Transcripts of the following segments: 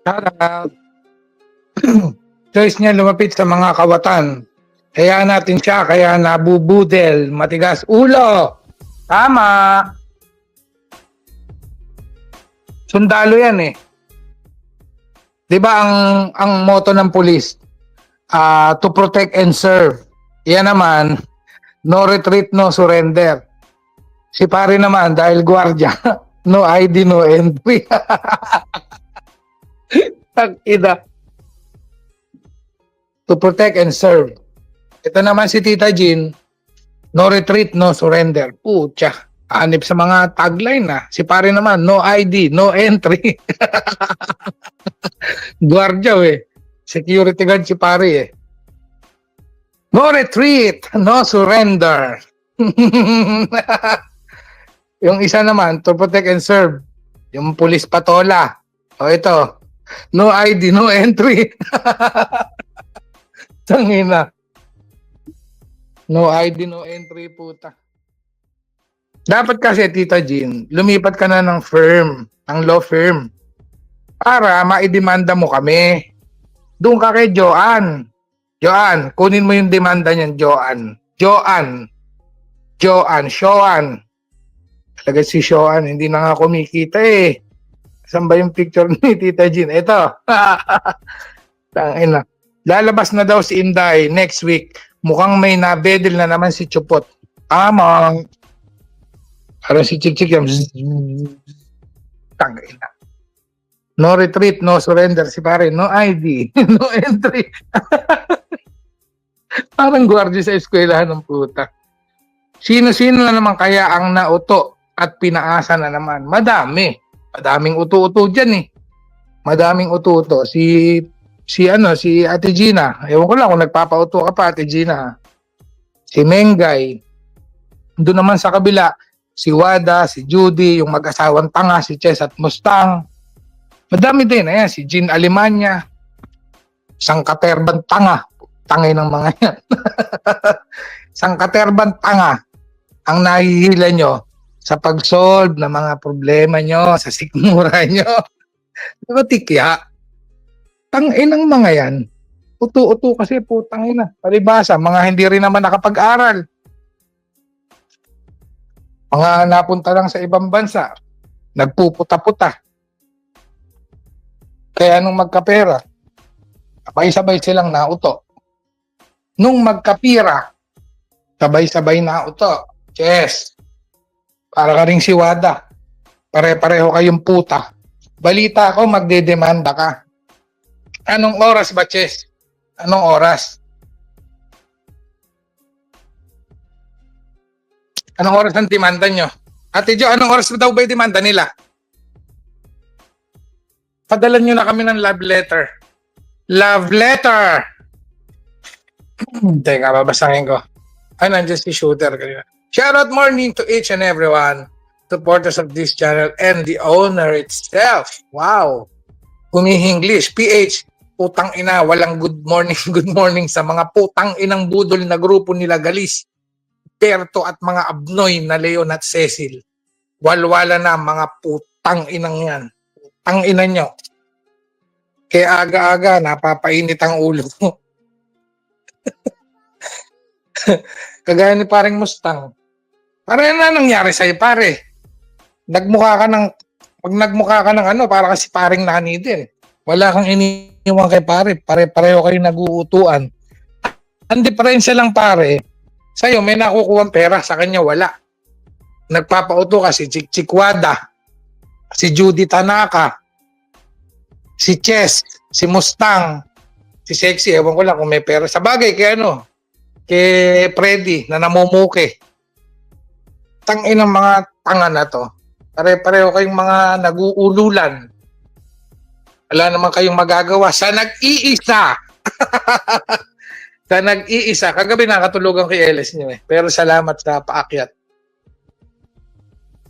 Shout out. Choice niya lumapit sa mga kawatan. Kaya natin siya, kaya nabubudel, matigas ulo. Tama. Sundalo yan eh. 'Di ba ang motto ng pulis? To protect and serve. Yan naman, no retreat, no surrender. Si pare naman, dahil gwardiya, no ID, no entry. Tag-ina. To protect and serve. Ito naman si Tita Jean, no retreat, no surrender. Pucha, anip sa mga tagline na. Si pare naman, no ID, no entry. Gwardiya eh. Security guard si pare eh. No retreat, no surrender. Yung isa naman, to protect and serve. Yung police patola. O ito, no ID, no entry. Tangina. No ID, no entry, puta. Dapat kasi, Tita Jean, lumipat ka na ng firm, ng law firm, para maidemanda mo kami. Doon ka kay Joanne. Joanne, kunin mo yung demanda niyan, Joanne. Joanne. Talaga si Joanne, hindi na nga kumikita eh. Saan ba yung picture ni Tita Jean? Ito. Tangina. Lalabas na daw si Inday next week. Mukhang may nabedel na naman si Chupot. Amang. Parang si Chik-Chik yung tangina. No retreat, no surrender. Si pare, no ID, no entry. Parang gwardiya sa eskwelahan ng puta. Sino-sino na naman kaya ang nauto at pinaasa na naman? Madami. Madaming uto-uto dyan eh. Madaming uto-uto. Si Ate Gina. Ewan ko lang kung nagpapauto ka pa, Ate Gina. Si Mengay. Doon naman sa kabila, si Wada, si Judy, yung mag-asawang tanga, si Chess at Mustang. Madami din. Ayan, si Jean Alemania. Isang katerban tanga. Tangay ng mga yan. Isang katerban tanga ang nahihila nyo sa pag-solve ng mga problema nyo, sa sikmura nyo. Diba tikya? Tangin ng mga yan. Uto-uto kasi putang ina. Palibasa, mga hindi rin naman nakapag-aral. Mga napunta lang sa ibang bansa. Nagpuputa-puta. Kaya nung magkapera, sabay-sabay silang nauto. Nung magkapira, sabay-sabay nauto. Yes. Para ka ring si Wada. Pare-pareho kayong puta. Balita ko, magdedemanda ka. Anong oras ba, Chess? Anong oras? Anong oras ang demanda nyo? Ate Jo, anong oras daw ba yung demanda nila? Padalan nyo na kami ng love letter. Love letter! Teka, babasahin ko. Ay, nandiyan si Shooter kanina. Shoutout morning to each and everyone, supporters of this channel and the owner itself. Wow! Humihinglish. PH, putang ina, walang good morning sa mga putang inang budol na grupo nila Galis, Berto at mga abnoy na Leon at Cecil. Walwala na mga putang inang yan. Putang ina nyo. Kaya aga-aga, napapainit ang ulo mo. Kagaya ni paring Mustang. Para na nangyari sa'yo, pare. Pag nagmukha ka ng ano, para kasi paring nani din. Wala kang iniwan kay pare. Pare-pareho kayo nag-uutuan. Ang diferensya lang, pare, sa'yo may nakukuha pera, sa kanya wala. Nagpapauto ka si Chik Wada, si Judy Tanaka, si Chess, si Mustang, si Sexy, ewan ko lang kung may pera. Sa bagay, kay Freddy na namumuke. Tangin ng mga tanga na to. Pare-pareho kayong mga nag-uululan. Wala naman kayong magagawa sa nag-iisa. Sa nag-iisa. Kagabi nakatulugan kay Ellis niyo eh. Pero salamat sa paakyat.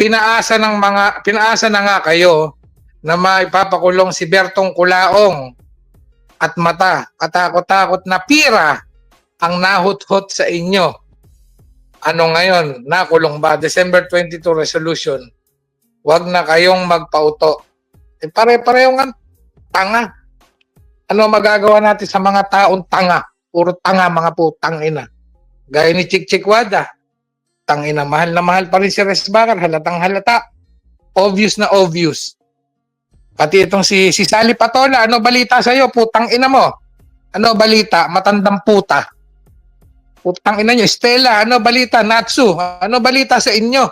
Pinaasa na nga kayo na maipapakulong si Bertong Kulaong at mata, katakot-takot na pira ang nahut-hut sa inyo. Ano ngayon? Nakulong ba? December 22 resolution. Huwag na kayong magpauto. Pare-pareho nga tanga. Ano magagawa natin sa mga taong tanga? Puro tanga, mga putang ina. Gaya ni Chick Chick Wada. Tangina, mahal na mahal pa rin si Resbagar. Halatang halata. Obvious na obvious. Pati itong si Sally Patola, ano balita sa'yo? Putang ina mo. Ano balita? Matandang puta. Putang ina nyo. Stella, ano balita? Natsu, ano balita sa inyo?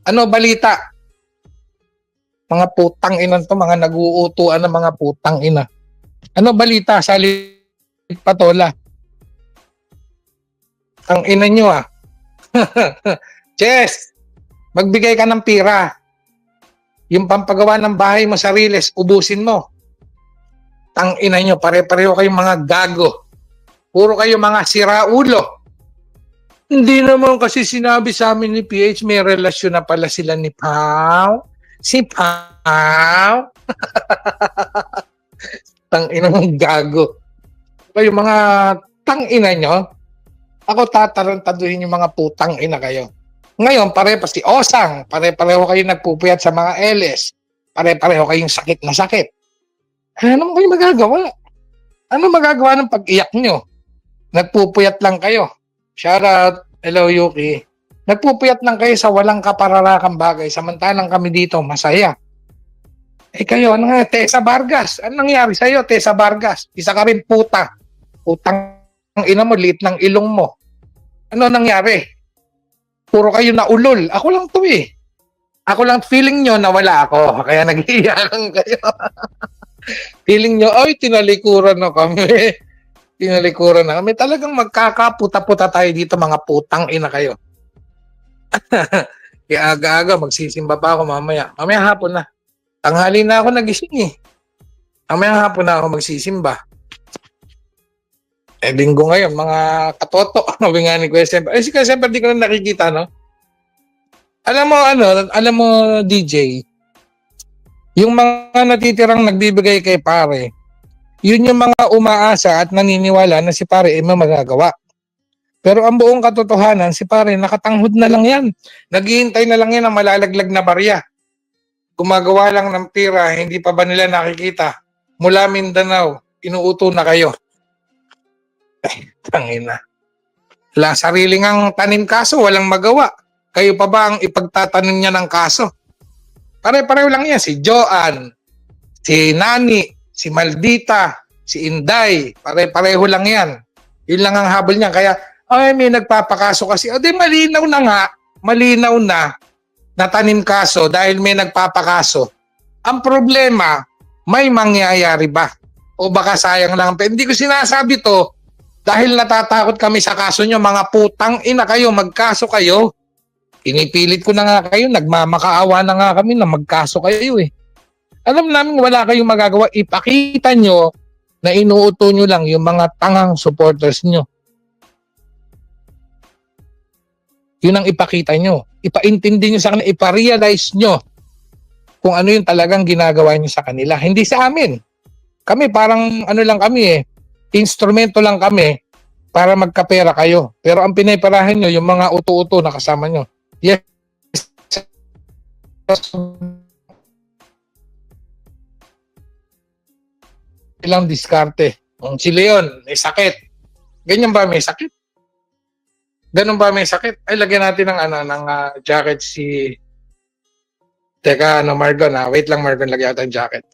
Ano balita? Mga putang ina to, mga nag-uutuan ng mga putang ina. Ano balita? Sally Patola. Ang ina nyo ah. Chess, magbigay ka ng pira. Yung pampagawa ng bahay mo sa Riles, ubusin mo. Tang ina nyo, pare-pareho kayong mga gago. Puro kayo mga siraulo. Hindi naman kasi sinabi sa amin ni PH, may relasyon na pala sila ni Pao. Si Pao. Tang ina mong gago. Kayo mga tang ina nyo, ako tatarantaduhin yung mga putang ina kayo. Ngayon, pare-pa si Osang, pare-pareho kayo nagpupuyat sa mga LS. Pare-pareho kayong sakit na sakit. Ano mo kayo magagawa? Ano magagawa ng pag-iyak nyo? Nagpupuyat lang kayo. Shout out. Hello, Yuki. Nagpupuyat lang kayo sa walang kapararakang bagay. Samantalang kami dito, masaya. Eh kayo, ano nga, Tessa Vargas. Ano nangyari sa'yo, Tessa Vargas? Isa ka rin puta. Putang ina mo, liit ng ilong mo. Ano nangyari? Puro kayo na ulol. Ako lang to eh. Ako lang feeling nyo na wala ako. Kaya nag-iiyakan kayo. Feeling nyo, ay, tinalikuran na kami. Tinalikuran na kami. Talagang magkakaputa-puta tayo dito, mga putang ina kayo. Kaya aga-aga, magsisimba pa ako mamaya. Mamaya hapon na. Tanghali na ako nagising eh. Mamaya hapon na ako magsisimba. Eh, linggo ngayon, mga katoto. Sabi nga ni Kuya Semper. Eh, si Kuya Semper, di ko na nakikita, no? Alam mo, DJ, yung mga natitirang nagbibigay kay pare, yun yung mga umaasa at naniniwala na si pare ay magagawa. Pero ang buong katotohanan, si pare nakatanghod na lang yan. Naghihintay na lang yan ng malalaglag na barya. Gumagawa lang ng tira, hindi pa ba nila nakikita? Mula Mindanao, inuuto na kayo. Tangina. Wala sarili ngang tanim kaso, walang magawa. Kayo pa ba ang ipagtatanim niya ng kaso? Pare-pareho lang yan. Si Joanne, si Nani, si Maldita, si Inday. Pare-pareho lang yan. Yun lang ang habol niya. Kaya, ay, may nagpapakaso kasi. O di, malinaw na nga. Malinaw na tanim kaso dahil may nagpapakaso. Ang problema, may mangyayari ba? O baka sayang lang. Pero hindi ko sinasabi to dahil natatakot kami sa kaso nyo. Mga putang ina kayo, magkaso kayo. Pinipilit ko na nga kayo, nagmamakaawa na nga kami na magkaso kayo eh. Alam namin wala kayong magagawa. Ipakita nyo na inuuto nyo lang yung mga tangang supporters nyo. Yun ang ipakita nyo. Ipaintindi nyo sa kanila, iparealize nyo kung ano yung talagang ginagawa nyo sa kanila. Hindi sa amin. Kami parang ano lang kami eh, instrumento lang kami para magkapera kayo. Pero ang pinaperahan nyo, yung mga uto-uto na kasama nyo. Yes. Ilang diskarte. Si Leon, may sakit. Ganyan ba may sakit? Ganun ba may sakit? Ay, lagyan natin ng jacket si... Teka, Margon Wait lang, Margon, lagyan natin jacket.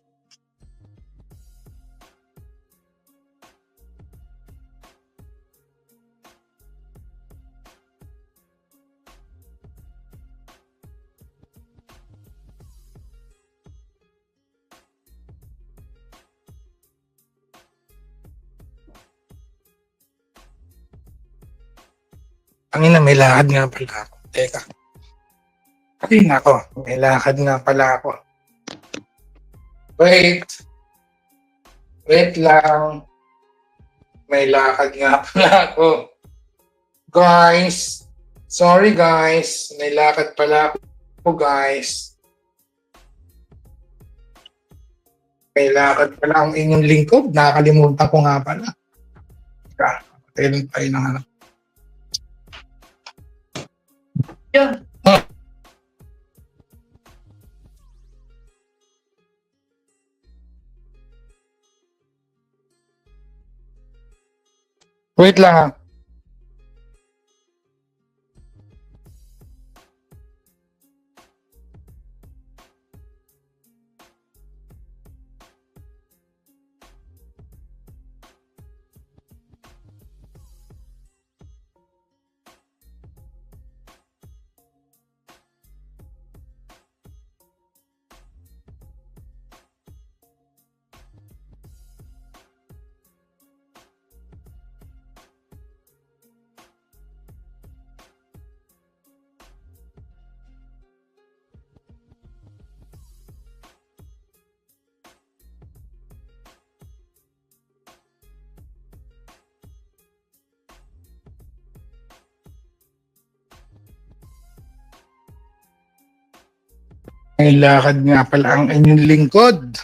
Angina, may lakad nga pala ako. Teka. Ay, nako. May lakad nga pala ako. Wait. Wait lang. May lakad nga pala ako. Guys. Sorry, guys. May lakad pala ako, guys. May lakad pala ang inyong lingkod. Nakakalimutan ko nga pala. Teka. Patayin tayo ng ano. Yan. Wait lang ha. May lakad nga pala ang inyong lingkod.